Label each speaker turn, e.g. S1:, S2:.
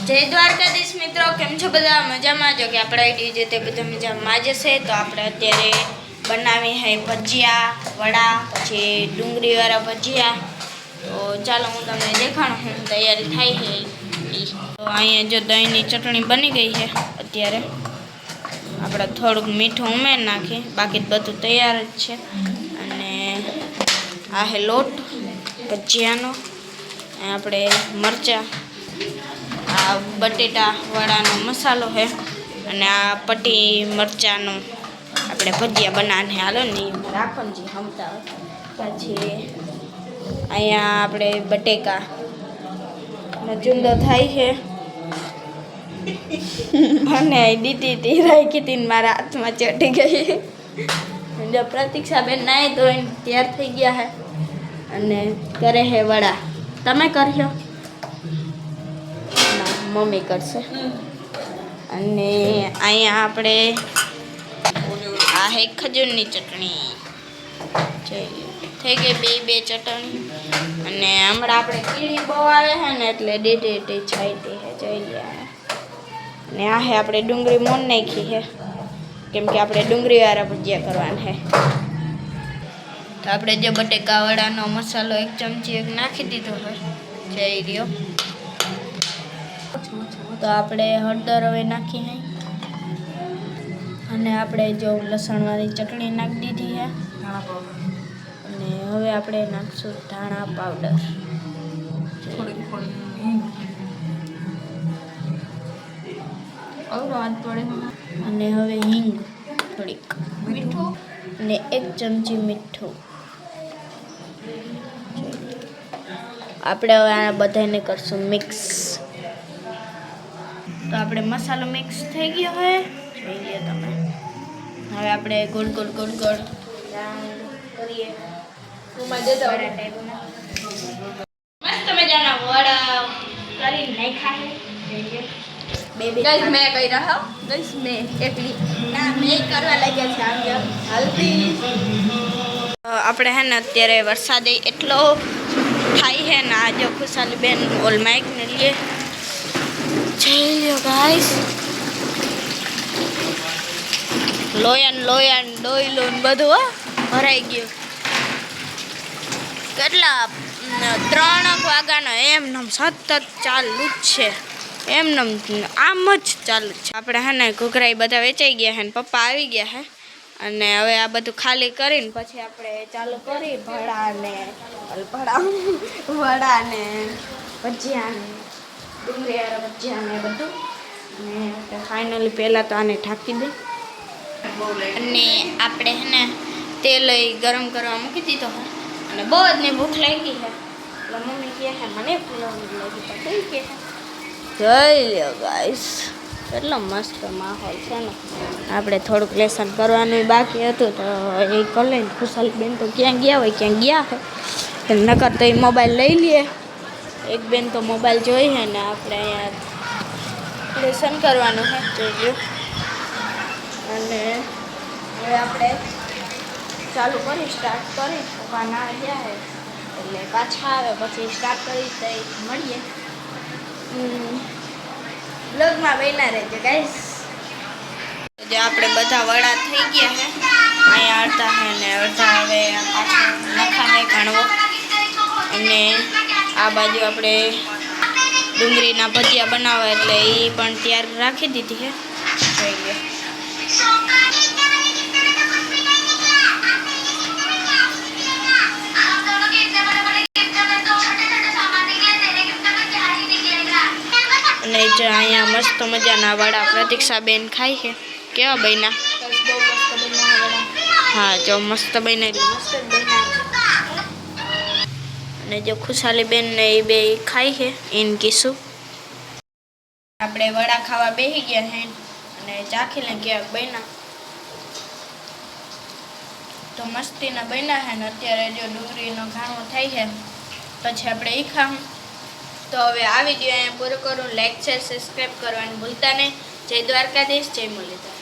S1: જય દ્વારકાધીશ મિત્રો, કેમ છો બધા? મજામાં જો કે આપણે આઈડી જે તે બધા મજામાં જ છે. તો આપણે અત્યારે બનાવી હે ભજીયા, વડા, પછી ડુંગળીવાળા ભજીયા. તો ચાલો હું તમને દેખાડું હું તૈયારી થાય છે. તો અહીંયા જો દહીંની ચટણી બની ગઈ છે. અત્યારે આપણે થોડુંક મીઠું ઉમેરી નાખી, બાકી બધું તૈયાર જ છે. અને આ હે લોટ ભજીયાનો, આપણે મરચાં, આ બટેટા વડાનો મસાલો છે, અને આ પટ્ટી મરચાંનો આપણે ભજીયા બનાવને હાલો ને રાખનજી હમતા. પછી અહીંયા આપણે બટેકા ચૂંદો થાય છે. અને દીટી રાખી હતી ને મારા હાથમાં ચટી ગઈ. પ્રતીક્ષાબેન નાય તો તૈયાર થઈ ગયા છે અને કરે હે વડા. તમે કર્યો? મમ્મી કરશે. અને અહીંયા આપણે આ હે ખજૂરની ચટણી થઈ ગઈ, બે ચટણી. અને હમણાં આપણે કીડી બહુ આવે છે ને એટલે ડેટી છાંટી છે, જોઈ લે. અને આ હે આપણે ડુંગળી મોન નાખી છે, કેમ કે આપણે ડુંગળીવાળા ભજીયા કરવાના છે. તો આપણે જે બટેકા વડાનો મસાલો 1 ચમચી નાખી દીધો છે, જઈ રહ્યો. તો આપણે હળદર હવે નાખી હે, અને આપણે જો લસણવાળી ચટણી નાખી દીધી છે. અને હવે આપણે નાખશું ધાણા પાવડર, અને હવે હિંગ થોડીક, અને 1 ચમચી મીઠું. આપણે હવે આ બધાને કરશું મિક્સ. તો આપણે મસાલો મિક્સ થઈ ગયો હોય, જોઈ લો તમે. હવે આપણે ગોળ કરીએ. મસ્ત મજાના વડા કરીને નાખ્યા છે.
S2: ગાઈસ મેં કહી રહ્યા ગાઈસ મેં એકલી
S1: ના મેં કરવા લાગ્યા છે. આમ હલ્દી આપણે હે ને અત્યારે વરસાદ એટલો થાય છે ને. આ જો ખુશાલી બેન ઓલ માઇક ને લીએ જઈ લ્યો ગાઈસ. લોયન ડોયલું બધું ભરાઈ ગયું. કેટલા 3 વાગ્યાનો એમનેમ સતત ચાલુ જ છે, એમનેમ આમ જ ચાલુ જ છે. આપણે હે ને ઘૂઘરાઈ બધા વેચાઈ ગયા છે ને પપ્પા આવી ગયા છે. અને હવે આ બધું ખાલી કરીને પછી આપણે ચાલુ કરી વડા ને ભજીયા ને ડુંગળીવાળા ભજીયા ને બધું. અને ફાઇનલી પહેલાં તો આને ઢાંકી દે. અને આપણે હે ને તેલ ગરમ કરવા મૂકી દીધો હોય. અને બહુ જ ભૂખ લાગી છે એટલે મમ્મી કહે છે મને ફૂલવાની લાગી તો કઈ કહે જોઈ લ્યો ગાઈસ. કેટલો મસ્ત માહોલ છે ને. આપણે થોડુંક લેસન કરવાનું બાકી હતું તો એ કરી લઈને ખુશાલી બેન તો ક્યાં ગયા હોય, ક્યાં ગયા હોય નકર તો એ મોબાઈલ લઈ લઈએ. એક બેન તો મોબાઈલ જોઈ છે ને આપણે અહીંયા લેસન કરવાનું છે, જોઈ લ્યો. અને હવે આપણે ચાલુ કરી સ્ટાર્ટ કરી. પપ્પા ના ગયા છે એટલે પાછા આવે પછી સ્ટાર્ટ કરી તો મળીએ. બ્લોગમાં બન્યા રહેજો ગાઈસ. જે આપણે બધા વડા થઈ ગયા છે, અહીંયા અડધા છે ને અડધા હવે પાછા નખા છે ઘણવો. અને આ બાજુ આપણે ડુંગળીના ભજીયા બનાવવા એટલે એ પણ તૈયાર રાખી દીધી છે, જોઈ લો. અને જો અહીંયા મસ્ત મજાના વડા પ્રતીક્ષાબેન ખાય છે. કેવા બન્યા? હા જો મસ્ત બન્યા એટલે મસ્ત જ બન્યા. અને જો ખુશાલી બેન ને એ બે ખાય છે એને કીશું. આપણે વડા ખાવા બેસી ગયા છે અને ચાખી લે કેવા બન્યા. તો મસ્તીના બન્યા છે ને. અત્યારે જો ડુંગળીનો ઘાણો થાય છે પછી આપણે એ ખાવું. તો હવે આ વિડીયો અહીંયા પૂરો કરું. લાઈક શેર સબસ્ક્રાઈબ કરવાનું ભૂલતા નહીં. જય દ્વારકાધીશ, જય મુરલીધર.